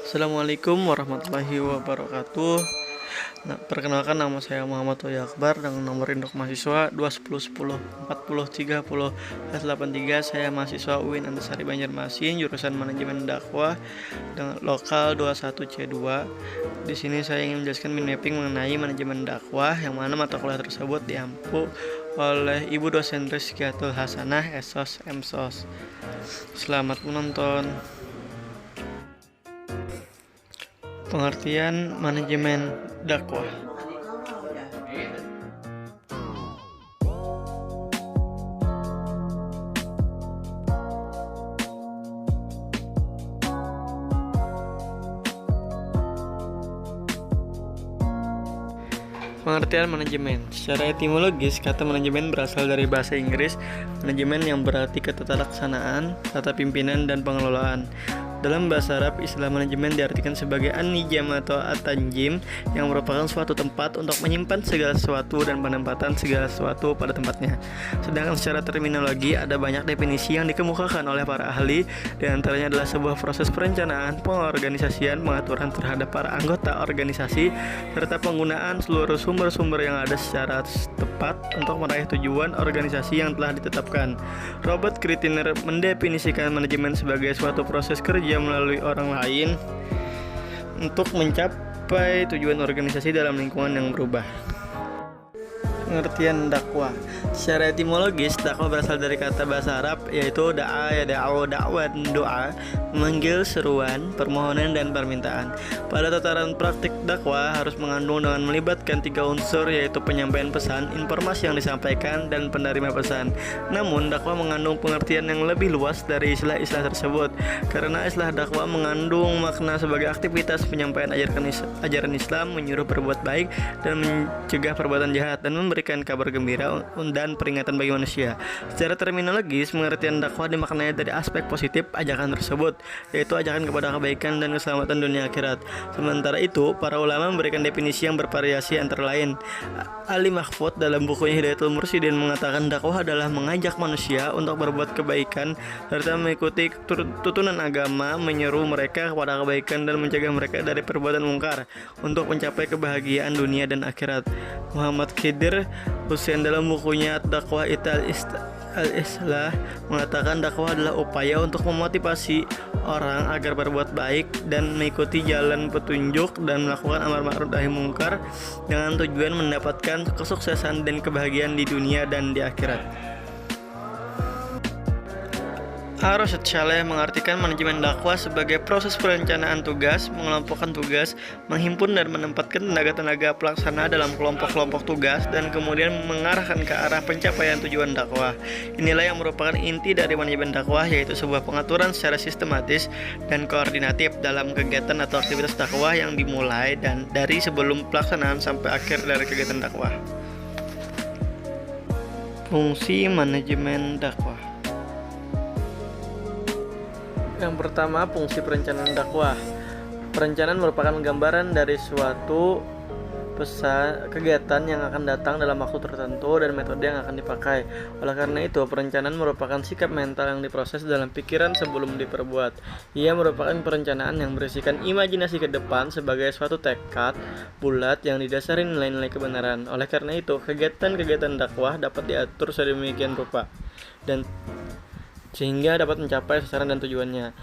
Assalamualaikum warahmatullahi wabarakatuh. Perkenalkan, nama saya Muhammad Toya Akbar dengan nomor induk mahasiswa 21010404083. Saya mahasiswa UIN Antasari Banjarmasin, jurusan Manajemen Dakwah dengan lokal 21C2. Di sini saya ingin menjelaskan mapping mengenai manajemen dakwah, yang mana mata kuliah tersebut diampu oleh Ibu dosen Rizkiatul Hasanah, Esos Emsos. Selamat menonton. Pengertian manajemen dakwah. Pengertian manajemen. Secara etimologis, kata manajemen berasal dari bahasa Inggris manajemen, yang berarti ketataklaksanaan, tata pimpinan, dan pengelolaan. Dalam bahasa Arab, istilah manajemen diartikan sebagai an-nijam atau at-tanjim, yang merupakan suatu tempat untuk menyimpan segala sesuatu dan penempatan segala sesuatu pada tempatnya. Sedangkan secara terminologi, ada banyak definisi yang dikemukakan oleh para ahli. Di antaranya adalah sebuah proses perencanaan, pengorganisasian, pengaturan terhadap para anggota organisasi, serta penggunaan seluruh sumber-sumber yang ada secara tepat untuk meraih tujuan organisasi yang telah ditetapkan. Robert Kreitner mendefinisikan manajemen sebagai suatu proses kerja melalui orang lain untuk mencapai tujuan organisasi dalam lingkungan yang berubah. Pengertian dakwah. Secara etimologis, dakwah berasal dari kata bahasa Arab yaitu da'a, da'wat, doa, memanggil, seruan, permohonan, dan permintaan. Pada tataran praktik, dakwah harus mengandung dengan melibatkan 3 unsur, yaitu penyampaian pesan, informasi yang disampaikan, dan penerima pesan. Namun, dakwah mengandung pengertian yang lebih luas dari istilah-istilah tersebut, karena istilah dakwah mengandung makna sebagai aktivitas penyampaian ajaran Islam, menyuruh berbuat baik dan mencegah perbuatan jahat, dan memberikan kabar gembira dan peringatan bagi manusia. Secara terminologis, pengertian dakwah dimaknai dari aspek positif ajakan tersebut, yaitu ajakan kepada kebaikan dan keselamatan dunia akhirat. Sementara itu, para ulama memberikan definisi yang bervariasi, antara lain Ali Mahfud dalam bukunya Hidayatul Mursyidin mengatakan dakwah adalah mengajak manusia untuk berbuat kebaikan serta mengikuti tuntunan agama, menyeru mereka kepada kebaikan dan mencegah mereka dari perbuatan mungkar untuk mencapai kebahagiaan dunia dan akhirat. Muhammad Khidir Hussein dalam bukunya Dakwah Al-Islah mengatakan dakwah adalah upaya untuk memotivasi orang agar berbuat baik dan mengikuti jalan petunjuk dan melakukan amar ma'ruf nahi munkar dengan tujuan mendapatkan kesuksesan dan kebahagiaan di dunia dan di akhirat. Ar-Rasyid Shaleh mengartikan manajemen dakwah sebagai proses perencanaan tugas, mengelompokkan tugas, menghimpun dan menempatkan tenaga-tenaga pelaksana dalam kelompok-kelompok tugas, dan kemudian mengarahkan ke arah pencapaian tujuan dakwah. Inilah yang merupakan inti dari manajemen dakwah, yaitu sebuah pengaturan secara sistematis dan koordinatif dalam kegiatan atau aktivitas dakwah yang dimulai dan dari sebelum pelaksanaan sampai akhir dari kegiatan dakwah. Fungsi manajemen dakwah. Yang pertama, fungsi perencanaan dakwah. Perencanaan merupakan gambaran dari suatu kegiatan yang akan datang dalam waktu tertentu dan metode yang akan dipakai. Oleh karena itu, perencanaan merupakan sikap mental yang diproses dalam pikiran sebelum diperbuat. Ia merupakan perencanaan yang berisikan imajinasi ke depan sebagai suatu tekad bulat yang didasari nilai-nilai kebenaran. Oleh karena itu, kegiatan-kegiatan dakwah dapat diatur sedemikian rupa dan sehingga dapat mencapai sasaran dan tujuannya.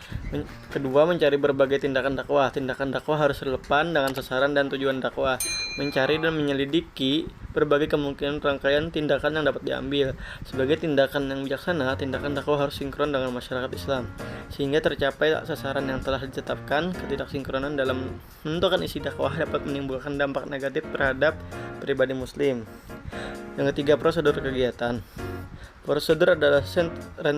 Kedua, mencari berbagai tindakan dakwah. Tindakan dakwah harus relevan dengan sasaran dan tujuan dakwah. Mencari dan menyelidiki berbagai kemungkinan rangkaian tindakan yang dapat diambil. Sebagai tindakan yang bijaksana, tindakan dakwah harus sinkron dengan masyarakat Islam, sehingga tercapai sasaran yang telah ditetapkan. Ketidaksinkronan dalam menentukan isi dakwah dapat menimbulkan dampak negatif terhadap pribadi muslim. Yang ketiga, prosedur kegiatan. Prosedur adalah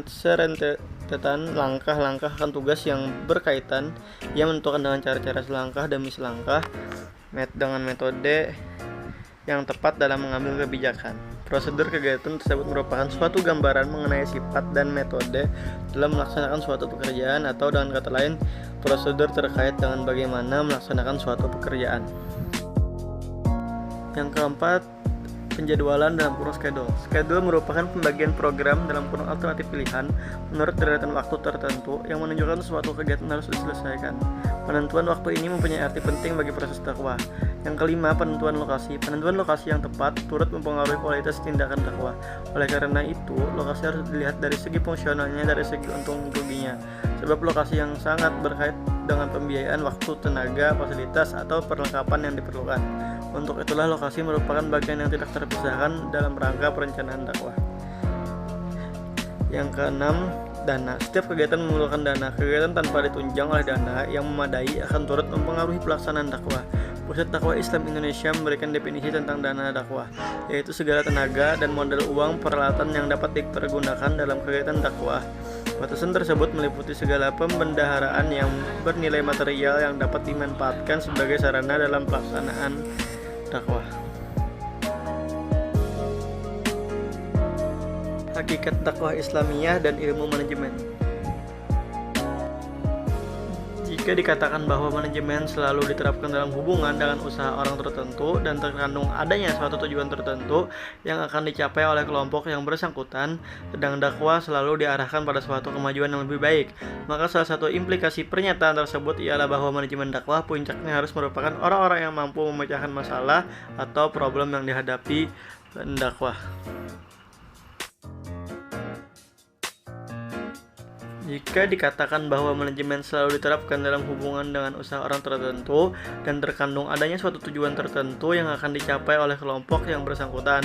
serentetan langkah-langkah akan tugas yang berkaitan yang menentukan dengan cara-cara selangkah demi selangkah dengan metode yang tepat dalam mengambil kebijakan. Prosedur kegiatan tersebut merupakan suatu gambaran mengenai sifat dan metode dalam melaksanakan suatu pekerjaan, atau dengan kata lain, prosedur terkait dengan bagaimana melaksanakan suatu pekerjaan. Yang keempat, penjadwalan dalam kurung schedule. Schedule merupakan pembagian program dalam kurung alternatif pilihan menurut deretan waktu tertentu yang menunjukkan suatu kegiatan harus diselesaikan. Penentuan waktu ini mempunyai arti penting bagi proses dakwah. Yang kelima, penentuan lokasi. Penentuan lokasi yang tepat turut mempengaruhi kualitas tindakan dakwah. Oleh karena itu, lokasi harus dilihat dari segi fungsionalnya, dari segi untung ruginya. Sebab lokasi yang sangat berkait dengan pembiayaan waktu, tenaga, fasilitas, atau perlengkapan yang diperlukan. Untuk itulah lokasi merupakan bagian yang tidak terpisahkan dalam rangka perencanaan dakwah. Yang keenam, dana. Setiap kegiatan memerlukan dana. Kegiatan tanpa ditunjang oleh dana yang memadai akan turut mempengaruhi pelaksanaan dakwah. Pusat Dakwah Islam Indonesia memberikan definisi tentang dana dakwah, yaitu segala tenaga dan modal uang peralatan yang dapat dipergunakan dalam kegiatan dakwah. Batasan tersebut meliputi segala pembendaharaan yang bernilai material yang dapat dimanfaatkan sebagai sarana dalam pelaksanaan dakwah. Hakikat dakwah Islamiyah dan ilmu manajemen. Jika dikatakan bahwa manajemen selalu diterapkan dalam hubungan dengan usaha orang tertentu dan terkandung adanya suatu tujuan tertentu yang akan dicapai oleh kelompok yang bersangkutan, sedang dakwah selalu diarahkan pada suatu kemajuan yang lebih baik, maka salah satu implikasi pernyataan tersebut ialah bahwa manajemen dakwah puncaknya harus merupakan orang-orang yang mampu memecahkan masalah atau problem yang dihadapi pendakwah. Jika dikatakan bahwa manajemen selalu diterapkan dalam hubungan dengan usaha orang tertentu dan terkandung adanya suatu tujuan tertentu yang akan dicapai oleh kelompok yang bersangkutan,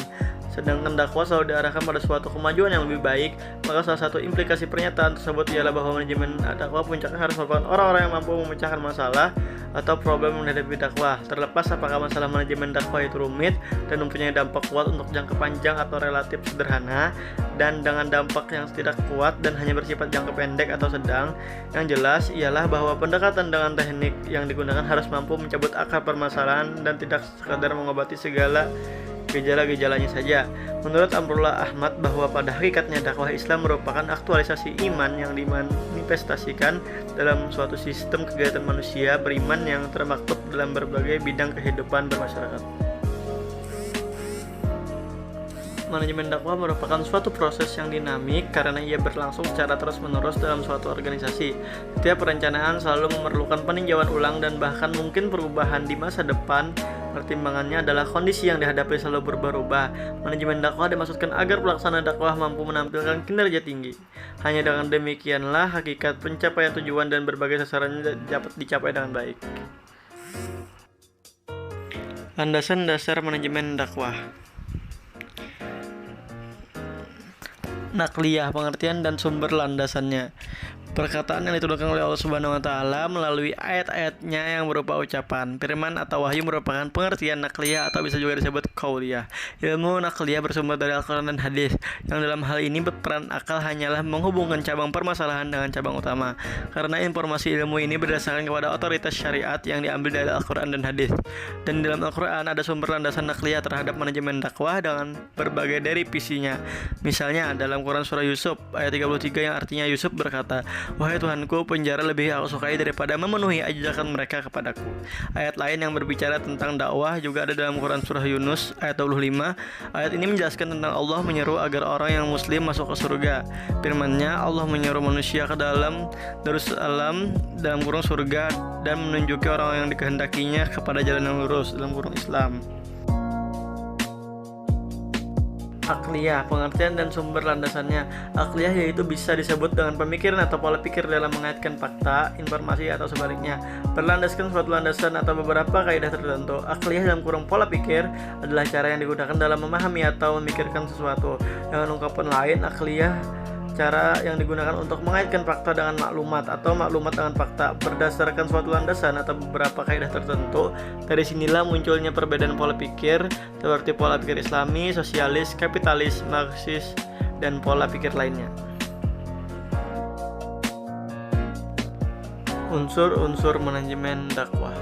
sedangkan dakwah selalu diarahkan pada suatu kemajuan yang lebih baik, maka salah satu implikasi pernyataan tersebut ialah bahwa manajemen dakwah puncaknya harus merupakan orang-orang yang mampu memecahkan masalah atau problem yang menghadapi dakwah, terlepas apakah masalah manajemen dakwah itu rumit dan mempunyai dampak kuat untuk jangka panjang atau relatif sederhana, dan dengan dampak yang tidak kuat dan hanya bersifat jangka pendek atau sedang. Yang jelas ialah bahwa pendekatan dengan teknik yang digunakan harus mampu mencabut akar permasalahan dan tidak sekadar mengobati segala gejala-gejalanya saja. Menurut Amrullah Ahmad, bahwa pada hakikatnya dakwah Islam merupakan aktualisasi iman yang dimanifestasikan dalam suatu sistem kegiatan manusia beriman yang termaktub dalam berbagai bidang kehidupan bermasyarakat. Manajemen dakwah merupakan suatu proses yang dinamik karena ia berlangsung secara terus-menerus dalam suatu organisasi. Setiap perencanaan selalu memerlukan peninjauan ulang dan bahkan mungkin perubahan di masa depan. Pertimbangannya adalah kondisi yang dihadapi selalu berubah-ubah. Manajemen dakwah dimaksudkan agar pelaksana dakwah mampu menampilkan kinerja tinggi. Hanya dengan demikianlah hakikat pencapaian tujuan dan berbagai sasaran dapat dicapai dengan baik. Landasan dasar manajemen dakwah. Nakliyah, pengertian dan sumber landasannya. Perkataan yang diturunkan oleh Allah Subhanahu wa Ta'ala melalui ayat-ayatnya yang berupa ucapan, firman atau wahyu merupakan pengertian nakliyah atau bisa juga disebut qauliyah. Ilmu nakliyah bersumber dari Al-Quran dan hadis, yang dalam hal ini berperan akal hanyalah menghubungkan cabang permasalahan dengan cabang utama, karena informasi ilmu ini berdasarkan kepada otoritas syariat yang diambil dari Al-Quran dan hadis. Dan dalam Al-Quran ada sumber landasan nakliyah terhadap manajemen dakwah dengan berbagai derivasinya. Misalnya dalam Quran surah Yusuf ayat 33 yang artinya Yusuf berkata, "Wahai Tuhanku, penjara lebih aku sukai daripada memenuhi ajakan mereka kepadaku." Ayat lain yang berbicara tentang dakwah juga ada dalam Quran surah Yunus ayat 25. Ayat ini menjelaskan tentang Allah menyeru agar orang yang muslim masuk ke surga. Firman-Nya, Allah menyeru manusia ke dalam Darussalam dalam kurung surga dan menunjuki orang yang dikehendakinya kepada jalan yang lurus dalam kurung Islam. Akliyah, pengertian dan sumber landasannya. Akliyah yaitu bisa disebut dengan pemikiran atau pola pikir dalam mengaitkan fakta, informasi atau sebaliknya, berlandaskan suatu landasan atau beberapa kaidah tertentu. Akliyah dalam kurung pola pikir adalah cara yang digunakan dalam memahami atau memikirkan sesuatu. Dengan ungkapan lain, akliyah cara yang digunakan untuk mengaitkan fakta dengan maklumat atau maklumat dengan fakta berdasarkan suatu landasan atau beberapa kaidah tertentu. Dari sinilah munculnya perbedaan pola pikir seperti pola pikir Islami, sosialis, kapitalis, Marxis, dan pola pikir lainnya. Unsur-unsur manajemen dakwah.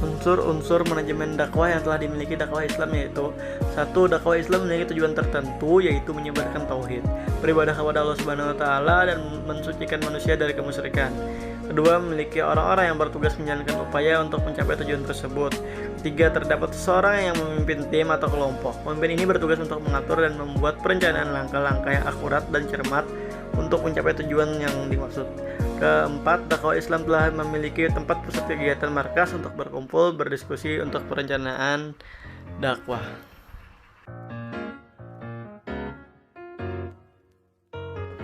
Unsur-unsur manajemen dakwah yang telah dimiliki dakwah Islam yaitu: 1. Dakwah Islam memiliki tujuan tertentu, yaitu menyebarkan tauhid, beribadah kepada Allah Subhanahu wa Ta'ala, dan mensucikan manusia dari kemusyrikan. Kedua, memiliki orang-orang yang bertugas menjalankan upaya untuk mencapai tujuan tersebut. Ketiga, terdapat seseorang yang memimpin tim atau kelompok. Pemimpin ini bertugas untuk mengatur dan membuat perencanaan langkah-langkah yang akurat dan cermat untuk mencapai tujuan yang dimaksud. Keempat, dakwah Islam telah memiliki tempat pusat kegiatan markas untuk berkumpul, berdiskusi untuk perencanaan dakwah.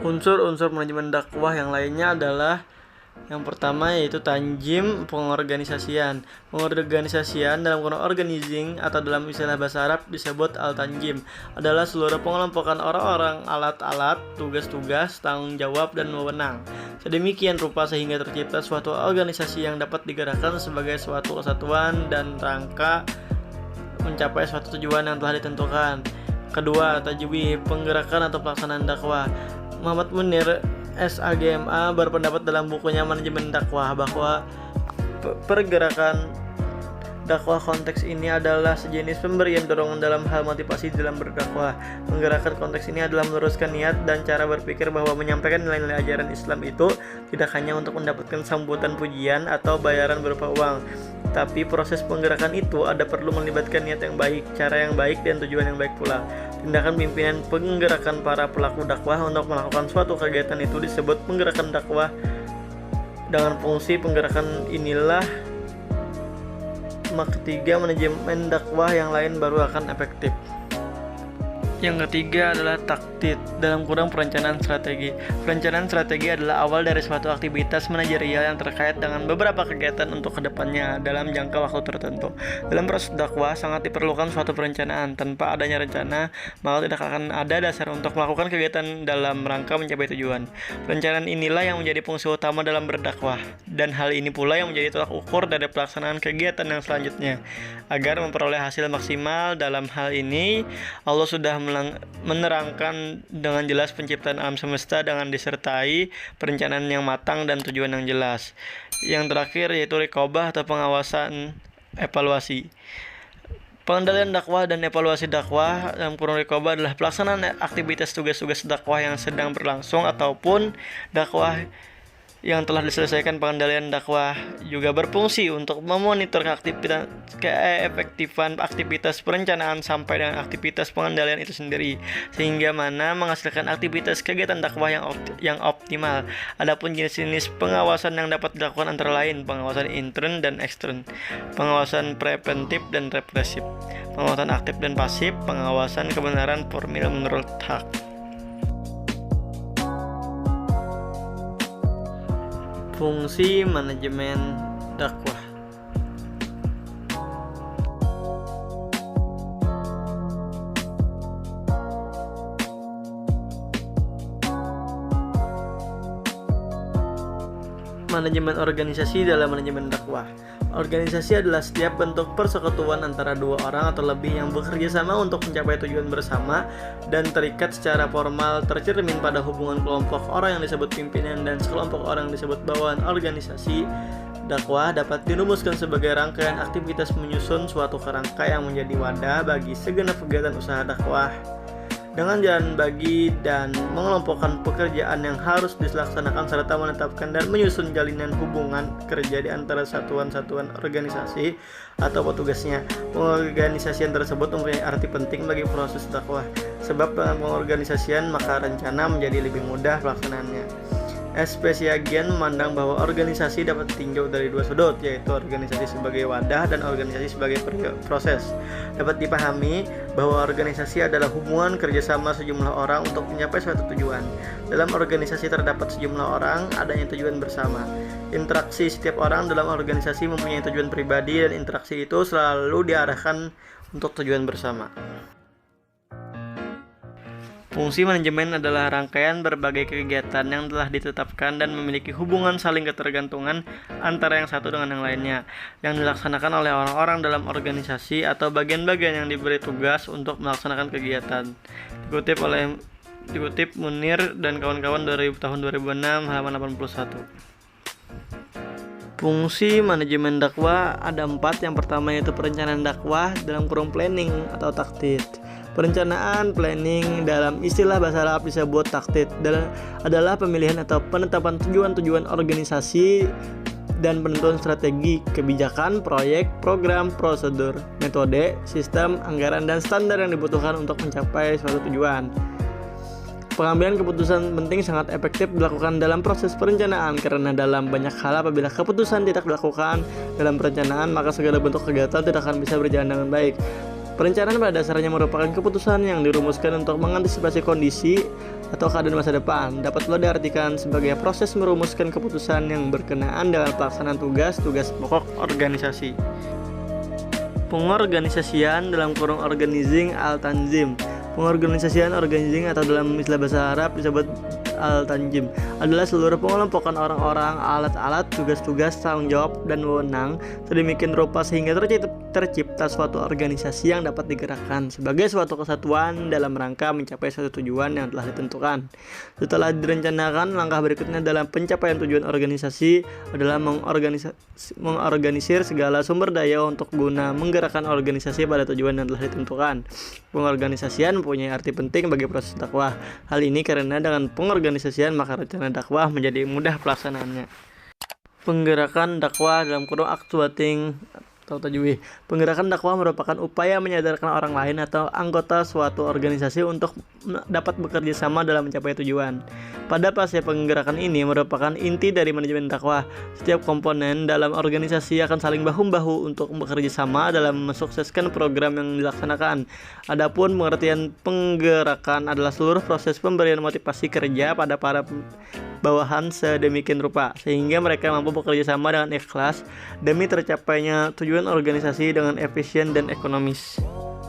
Unsur-unsur manajemen dakwah yang lainnya adalah yang pertama yaitu tanjim, pengorganisasian. Pengorganisasian dalam kurung organizing atau dalam istilah bahasa Arab disebut al-tanjim adalah seluruh pengelompokan orang-orang, alat-alat, tugas-tugas, tanggung jawab, dan wewenang. Sedemikian rupa sehingga tercipta suatu organisasi yang dapat digerakkan sebagai suatu kesatuan dan rangka mencapai suatu tujuan yang telah ditentukan. Kedua, tajwid, penggerakan atau pelaksanaan dakwah. Muhammad Munir SAGMA berpendapat dalam bukunya Manajemen Dakwah bahwa pergerakan dakwah konteks ini adalah sejenis pemberian dorongan dalam hal motivasi dalam berdakwah. Menggerakkan konteks ini adalah meluruskan niat dan cara berpikir bahwa menyampaikan nilai-nilai ajaran Islam itu tidak hanya untuk mendapatkan sambutan pujian atau bayaran berupa uang, tapi proses penggerakan itu ada perlu melibatkan niat yang baik, cara yang baik, dan tujuan yang baik pula. Tindakan pimpinan penggerakan para pelaku dakwah untuk melakukan suatu kegiatan itu disebut penggerakan dakwah. Dengan fungsi penggerakan inilah ketiga, manajemen dakwah yang lain baru akan efektif. Yang ketiga adalah taktik dalam kurung perencanaan strategi. Perencanaan strategi adalah awal dari suatu aktivitas manajerial yang terkait dengan beberapa kegiatan untuk kedepannya dalam jangka waktu tertentu. Dalam proses dakwah sangat diperlukan suatu perencanaan. Tanpa adanya rencana, maka tidak akan ada dasar untuk melakukan kegiatan dalam rangka mencapai tujuan. Perencanaan inilah yang menjadi fungsi utama dalam berdakwah, dan hal ini pula yang menjadi tolak ukur dari pelaksanaan kegiatan yang selanjutnya. Agar memperoleh hasil maksimal dalam hal ini, Allah sudah menerangkan dengan jelas penciptaan alam semesta dengan disertai perencanaan yang matang dan tujuan yang jelas. Yang terakhir yaitu riqobah atau pengawasan evaluasi. Pengendalian dakwah dan evaluasi dakwah dalam kurung riqobah adalah pelaksanaan aktivitas tugas-tugas dakwah yang sedang berlangsung ataupun dakwah yang telah diselesaikan. Pengendalian dakwah juga berfungsi untuk memonitor keefektifan aktivitas perencanaan sampai dengan aktivitas pengendalian itu sendiri, sehingga mana menghasilkan aktivitas kegiatan dakwah yang optimal. Adapun jenis-jenis pengawasan yang dapat dilakukan antara lain pengawasan intern dan ekstern, pengawasan preventif dan represif, pengawasan aktif dan pasif, pengawasan kebenaran formil menurut hak. Fungsi manajemen dakwah. Manajemen organisasi dalam manajemen dakwah. Organisasi adalah setiap bentuk persekutuan antara dua orang atau lebih yang bekerja sama untuk mencapai tujuan bersama dan terikat secara formal, tercermin pada hubungan kelompok orang yang disebut pimpinan dan sekelompok orang yang disebut bawahan. Organisasi dakwah dapat dirumuskan sebagai rangkaian aktivitas menyusun suatu kerangka yang menjadi wadah bagi segenap kegiatan usaha dakwah dengan jalan bagi dan mengelompokkan pekerjaan yang harus dilaksanakan serta menetapkan dan menyusun jalinan hubungan kerja di antara satuan-satuan organisasi atau petugasnya. Pengorganisasian tersebut mempunyai arti penting bagi proses dakwah, sebab dengan pengorganisasian maka rencana menjadi lebih mudah pelaksanaannya. Spesiagian memandang bahwa organisasi dapat ditinjau dari dua sudut, yaitu organisasi sebagai wadah dan organisasi sebagai proses. Dapat dipahami bahwa organisasi adalah hubungan kerjasama sejumlah orang untuk mencapai suatu tujuan. Dalam organisasi terdapat sejumlah orang, adanya tujuan bersama. Interaksi setiap orang dalam organisasi mempunyai tujuan pribadi dan interaksi itu selalu diarahkan untuk tujuan bersama. Fungsi manajemen adalah rangkaian berbagai kegiatan yang telah ditetapkan dan memiliki hubungan saling ketergantungan antara yang satu dengan yang lainnya, yang dilaksanakan oleh orang-orang dalam organisasi atau bagian-bagian yang diberi tugas untuk melaksanakan kegiatan. Dikutip Munir dan kawan-kawan dari tahun 2006 halaman 81. Fungsi manajemen dakwah ada 4. Yang pertama yaitu perencanaan dakwah dalam kurung planning atau taktik. Perencanaan planning dalam istilah bahasa Arab disebut taktit adalah pemilihan atau penetapan tujuan-tujuan organisasi dan penentuan strategi, kebijakan, proyek, program, prosedur, metode, sistem, anggaran, dan standar yang dibutuhkan untuk mencapai suatu tujuan. Pengambilan keputusan penting sangat efektif dilakukan dalam proses perencanaan karena dalam banyak hal apabila keputusan tidak dilakukan dalam perencanaan maka segala bentuk kegiatan tidak akan bisa berjalan dengan baik. Perencanaan pada dasarnya merupakan keputusan yang dirumuskan untuk mengantisipasi kondisi atau keadaan masa depan. Dapat pula diartikan sebagai proses merumuskan keputusan yang berkenaan dengan pelaksanaan tugas-tugas pokok organisasi. Pengorganisasian dalam kurung organizing al-tanzim. Pengorganisasian organizing atau dalam istilah bahasa Arab disebut al-tanjim adalah seluruh pengelompokan orang-orang, alat-alat, tugas-tugas, tanggung jawab, dan wewenang sedemikian rupa sehingga tercipta suatu organisasi yang dapat digerakkan sebagai suatu kesatuan dalam rangka mencapai suatu tujuan yang telah ditentukan. Setelah direncanakan, langkah berikutnya dalam pencapaian tujuan organisasi adalah mengorganisir segala sumber daya untuk guna menggerakkan organisasi pada tujuan yang telah ditentukan. Pengorganisasian mempunyai arti penting bagi proses dakwah. Hal ini karena dengan pengorganisasian maka rencana dakwah menjadi mudah pelaksanaannya. Penggerakan dakwah dalam kurung actuating atau tajwid. Penggerakan dakwah merupakan upaya menyadarkan orang lain atau anggota suatu organisasi untuk dapat bekerja sama dalam mencapai tujuan. Pada fase penggerakan ini merupakan inti dari manajemen dakwah. Setiap komponen dalam organisasi akan saling bahu-membahu untuk bekerja sama dalam mensukseskan program yang dilaksanakan. Adapun pengertian penggerakan adalah seluruh proses pemberian motivasi kerja pada para bawahan sedemikian rupa sehingga mereka mampu bekerja sama dengan ikhlas demi tercapainya tujuan organisasi dengan efisien dan ekonomis.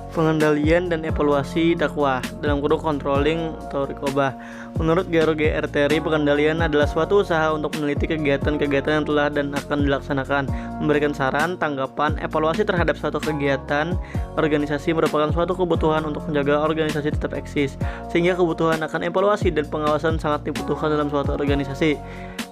Pengendalian dan evaluasi dakwah dalam kurung controlling atau rikobah. Menurut Gero GRTRI, pengendalian adalah suatu usaha untuk meneliti kegiatan-kegiatan yang telah dan akan dilaksanakan, memberikan saran, tanggapan, evaluasi terhadap suatu kegiatan. Organisasi merupakan suatu kebutuhan untuk menjaga organisasi tetap eksis, sehingga kebutuhan akan evaluasi dan pengawasan sangat dibutuhkan dalam suatu organisasi.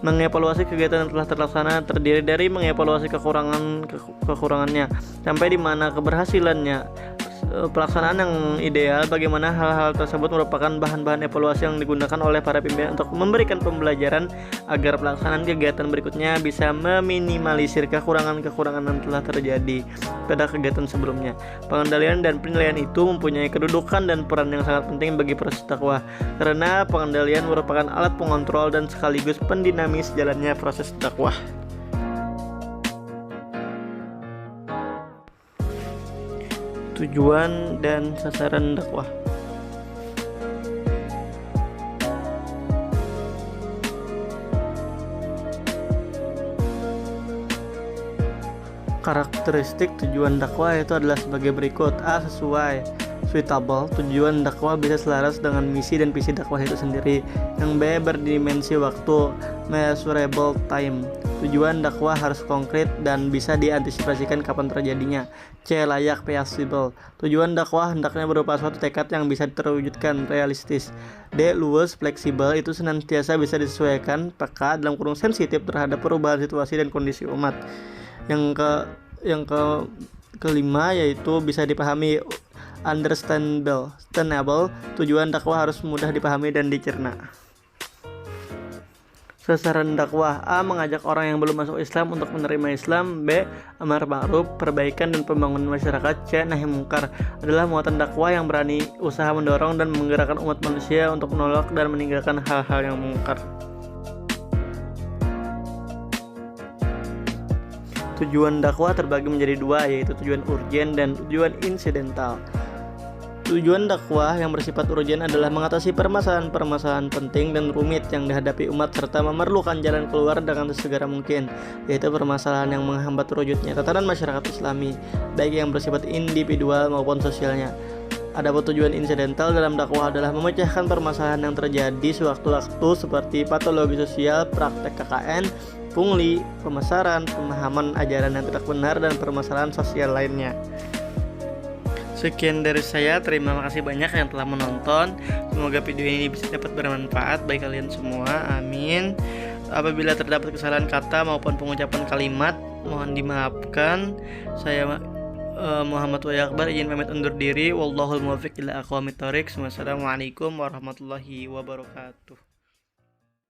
Mengevaluasi kegiatan yang telah terlaksana terdiri dari mengevaluasi kekurangannya sampai di mana keberhasilannya. Pelaksanaan yang ideal, bagaimana hal-hal tersebut merupakan bahan-bahan evaluasi yang digunakan oleh para pimpinan untuk memberikan pembelajaran agar pelaksanaan kegiatan berikutnya bisa meminimalisir kekurangan-kekurangan yang telah terjadi pada kegiatan sebelumnya. Pengendalian dan penilaian itu mempunyai kedudukan dan peran yang sangat penting bagi proses dakwah karena pengendalian merupakan alat pengontrol dan sekaligus pendinamis jalannya proses dakwah. Tujuan dan sasaran dakwah. Karakteristik tujuan dakwah itu adalah sebagai berikut. A. Sesuai, suitable. Tujuan dakwah bisa selaras dengan misi dan visi dakwah itu sendiri. Yang B. Berdimensi waktu, measurable time. Tujuan dakwah harus konkret dan bisa diantisipasikan kapan terjadinya. C. Layak, feasible. Tujuan dakwah hendaknya berupa suatu tekad yang bisa terwujudkan, realistis. D. Luwes, fleksibel. Itu senantiasa bisa disesuaikan, peka, dalam kurung sensitif terhadap perubahan situasi dan kondisi umat. Yang kelima yaitu bisa dipahami, understandable. Tujuan dakwah harus mudah dipahami dan dicerna. Sasaran dakwah. A. Mengajak orang yang belum masuk Islam untuk menerima Islam. B. Amar ma'ruf, perbaikan dan pembangunan masyarakat. C. Nahi mungkar adalah muatan dakwah yang berani usaha mendorong dan menggerakkan umat manusia untuk menolak dan meninggalkan hal-hal yang mungkar. Tujuan dakwah terbagi menjadi dua, yaitu tujuan urgen dan tujuan insidental. Tujuan dakwah yang bersifat urgen adalah mengatasi permasalahan-permasalahan penting dan rumit yang dihadapi umat serta memerlukan jalan keluar dengan sesegera mungkin, yaitu permasalahan yang menghambat terwujudnya tatanan masyarakat Islami, baik yang bersifat individual maupun sosialnya. Adapun tujuan insidental dalam dakwah adalah memecahkan permasalahan yang terjadi sewaktu-waktu seperti patologi sosial, praktek KKN, pungli, pemasaran, pemahaman ajaran yang tidak benar, dan permasalahan sosial lainnya. Sekian dari saya, terima kasih banyak yang telah menonton. Semoga video ini bisa dapat bermanfaat bagi kalian semua, amin. Apabila terdapat kesalahan kata maupun pengucapan kalimat, mohon dimaafkan. Saya Muhammad Wahyu Akbar izin pamit undur diri. Wallahul muwaffiq ila aqwamit thoriq. Wassalamualaikum warahmatullahi wabarakatuh.